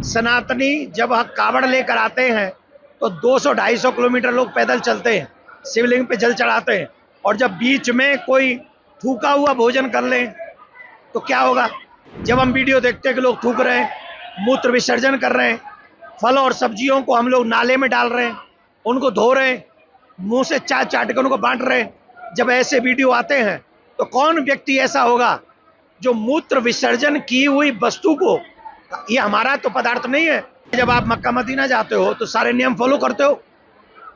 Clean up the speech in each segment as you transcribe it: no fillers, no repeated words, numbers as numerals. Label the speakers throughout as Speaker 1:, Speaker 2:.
Speaker 1: सनातनी जब कावड़ लेकर आते हैं तो 200-250 किलोमीटर लोग पैदल चलते हैं, शिवलिंग पे जल चढ़ाते हैं। और जब बीच में कोई थूका हुआ भोजन कर लें तो क्या होगा? जब हम वीडियो देखते हैं कि लोग थूक रहे हैं, मूत्र विसर्जन कर रहे हैं, फल और सब्जियों को हम लोग नाले में डाल रहे हैं, उनको धो रहे हैं, मुंह से चाट चाट कर उनको बांट रहे हैं। जब ऐसे वीडियो आते हैं तो कौन व्यक्ति ऐसा होगा जो मूत्र विसर्जन की हुई वस्तु को, ये हमारा तो पदार्थ नहीं है। जब आप मक्का मदीना जाते हो तो सारे नियम फॉलो करते हो,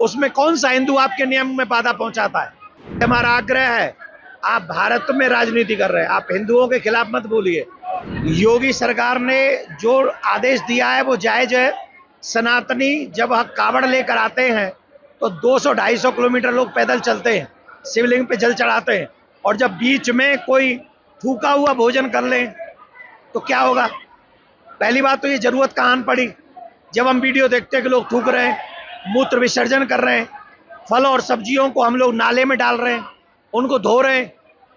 Speaker 1: उसमें कौन सा हिंदू आपके नियम में बाधा पहुंचाता है? हमारा आग्रह है, आप भारत में राजनीति कर रहे हैं, आप हिंदुओं के खिलाफ मत बोलिए। योगी सरकार ने जो आदेश दिया है वो जायज है। सनातनी जब कावड़ लेकर आते हैं तो 200-250 किलोमीटर लोग पैदल चलते हैं, शिवलिंग पे जल चढ़ाते हैं। और जब बीच में कोई थूका हुआ भोजन कर लें तो क्या होगा? पहली बात तो ये जरूरत कहाँ आन पड़ी? जब हम वीडियो देखते हैं कि लोग थूक रहे हैं, मूत्र विसर्जन कर रहे हैं, फल और सब्जियों को हम लोग नाले में डाल रहे हैं, उनको धो रहे हैं,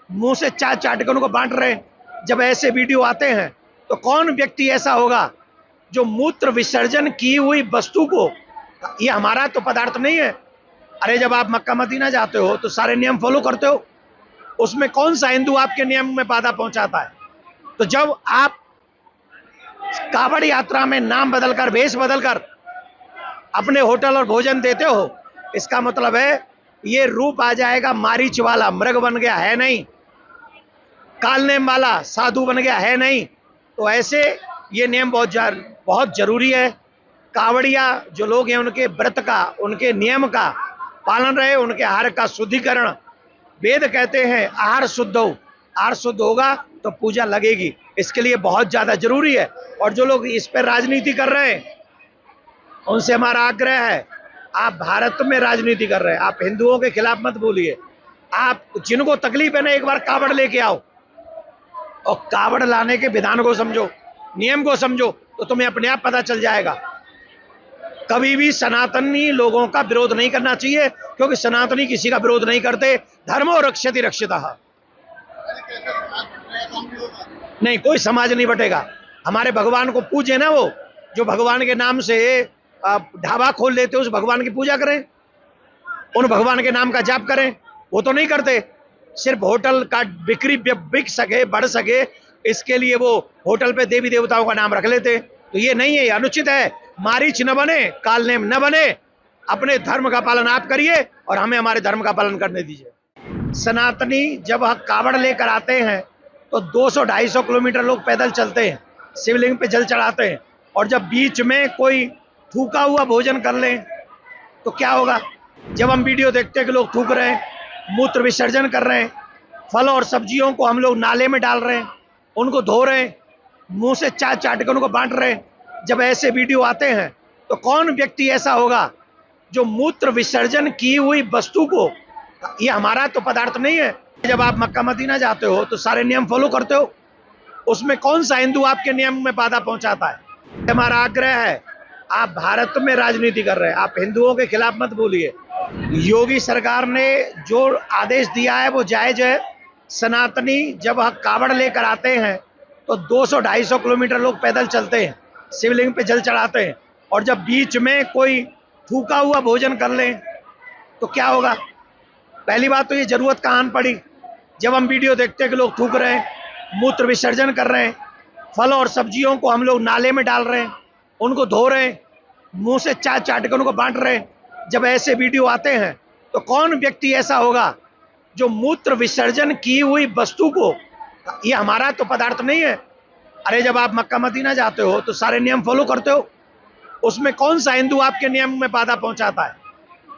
Speaker 1: मुंह से चाट चाट कर उनको बांट रहे हैं। जब ऐसे वीडियो आते हैं तो कौन व्यक्ति ऐसा होगा जो मूत्र विसर्जन की हुई वस्तु को, ये हमारा तो पदार्थ नहीं है। अरे जब आप मक्का मदीना जाते हो तो सारे नियम फॉलो करते हो, उसमें कौन सा हिंदू आपके नियम में बाधा पहुंचाता है? तो जब आप कावड़ यात्रा में नाम बदलकर, वेश बदलकर अपने होटल और भोजन देते हो, इसका मतलब है ये रूप आ जाएगा मारीच वाला, मृग बन गया है नहीं, कालनेम वाला साधु बन गया है नहीं। तो ऐसे ये नियम बहुत जरूरी है। कावड़िया जो लोग हैं उनके व्रत का, उनके नियम का पालन रहे, उनके आहार का शुद्धिकरण। वेद कहते हैं आहार शुद्ध हो, आहार शुद्ध होगा तो पूजा लगेगी, इसके लिए बहुत ज्यादा जरूरी है। और जो लोग इस पर राजनीति कर रहे हैं उनसे हमारा आग्रह है, आप भारत में राजनीति कर रहे हैं, आप हिंदुओं के खिलाफ मत बोलिए। आप जिनको तकलीफ है ना, एक बार कावड़ लेके आओ और कावड़ लाने के विधान को समझो, नियम को समझो, तो तुम्हें अपने आप पता चल जाएगा। कभी भी सनातनी लोगों का विरोध नहीं करना चाहिए, क्योंकि सनातनी किसी का विरोध नहीं करते। धर्मो रक्षति रक्षितः। नहीं, कोई समाज नहीं बटेगा। हमारे भगवान को पूजे ना, वो जो भगवान के नाम से ढाबा खोल लेते उस भगवान की पूजा करें, उन भगवान के नाम का जाप करें। वो तो नहीं करते। सिर्फ होटल का बिक्री बिक सके, बढ़ सके, इसके लिए वो होटल पे देवी देवताओं का नाम रख लेते। तो ये नहीं है, ये अनुचित है। मारीच न बने, कालनेम न बने। अपने धर्म का पालन आप करिए और हमें हमारे धर्म का पालन करने दीजिए। सनातनी जब कावड़ लेकर आते हैं तो 200-250 किलोमीटर लोग पैदल चलते हैं, शिवलिंग पे जल चढ़ाते हैं। और जब बीच में कोई थूका हुआ भोजन कर लें तो क्या होगा? जब हम वीडियो देखते हैं कि लोग थूक रहे हैं, मूत्र विसर्जन कर रहे हैं, फल और सब्जियों को हम लोग नाले में डाल रहे हैं, उनको धो रहे हैं, मुंह से चाट चाट कर उनको बांट रहे हैं। जब ऐसे वीडियो आते हैं तो कौन व्यक्ति ऐसा होगा जो मूत्र विसर्जन की हुई वस्तु को, ये हमारा तो पदार्थ नहीं है। जब आप मक्का मदीना जाते हो तो सारे नियम फॉलो करते हो, उसमें कौन सा हिंदू आपके नियम में बाधा पहुंचाता है? हमारा आग्रह है, आप भारत में राजनीति कर रहे हैं, आप हिंदुओं के खिलाफ मत बोलिए। योगी सरकार ने जो आदेश दिया है वो जायज है। सनातनी जब कावड़ लेकर आते हैं तो 200-250 किलोमीटर लोग पैदल चलते हैं, शिवलिंग पे जल चढ़ाते हैं। और जब बीच में कोई थूका हुआ भोजन कर लें तो क्या होगा? पहली बात तो ये जरूरत कहाँ आन पड़ी? जब हम वीडियो देखते हैं कि लोग थूक रहे हैं, मूत्र विसर्जन कर रहे हैं, फल और सब्जियों को हम लोग नाले में डाल रहे हैं, उनको धो रहे हैं, मुंह से चाट चाट कर उनको बांट रहे हैं। जब ऐसे वीडियो आते हैं तो कौन व्यक्ति ऐसा होगा जो मूत्र विसर्जन की हुई वस्तु को, ये हमारा तो पदार्थ नहीं है। अरे जब आप मक्का मदीना जाते हो तो सारे नियम फॉलो करते हो, उसमें कौन सा हिंदू आपके नियम में बाधा पहुंचाता है?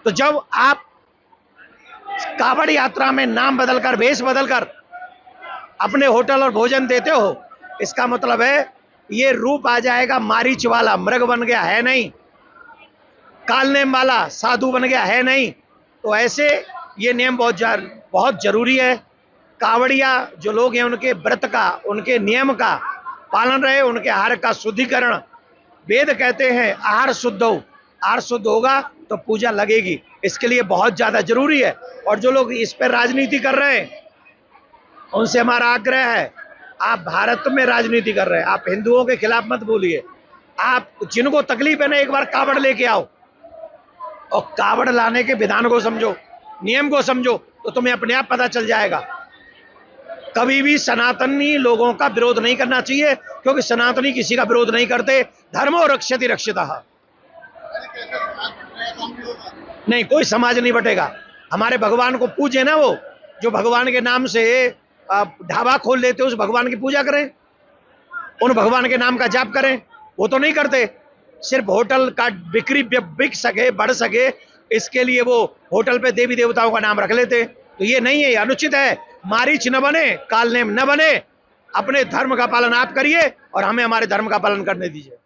Speaker 1: तो जब आप कावड़ यात्रा में नाम बदलकर, वेश बदलकर अपने होटल और भोजन देते हो, इसका मतलब है ये रूप आ जाएगा मारीच वाला, मृग बन गया है नहीं, कालनेम वाला साधु बन गया है नहीं। तो ऐसे ये नियम बहुत जरूरी है। कावड़िया जो लोग हैं उनके व्रत का, उनके नियम का पालन रहे, उनके आहार का शुद्धिकरण। वेद कहते हैं आहार शुद्ध हो, आहार शुद्ध होगा तो पूजा लगेगी, इसके लिए बहुत ज्यादा जरूरी है। और जो लोग इस पर राजनीति कर रहे हैं उनसे हमारा आग्रह है, आप भारत में राजनीति कर रहे हैं, आप हिंदुओं के खिलाफ मत बोलिए। आप जिनको तकलीफ है ना, एक बार कावड़ लेके आओ और कावड़ लाने के विधान को समझो, नियम को समझो, तो तुम्हें अपने आप पता चल जाएगा। कभी भी सनातनी लोगों का विरोध नहीं करना चाहिए, क्योंकि सनातनी किसी का विरोध नहीं करते। धर्मो रक्षति रक्षितः। नहीं, कोई समाज नहीं बटेगा। हमारे भगवान को पूजे ना, वो जो भगवान के नाम से ढाबा खोल लेते उस भगवान की पूजा करें, उन भगवान के नाम का जाप करें। वो तो नहीं करते। सिर्फ होटल का बिक्री बिक सके, बढ़ सके, इसके लिए वो होटल पे देवी देवताओं का नाम रख लेते। तो ये नहीं है, ये अनुचित है। मारीच न बने, काल नेम न बने। अपने धर्म का पालन आप करिए और हमें हमारे धर्म का पालन करने दीजिए।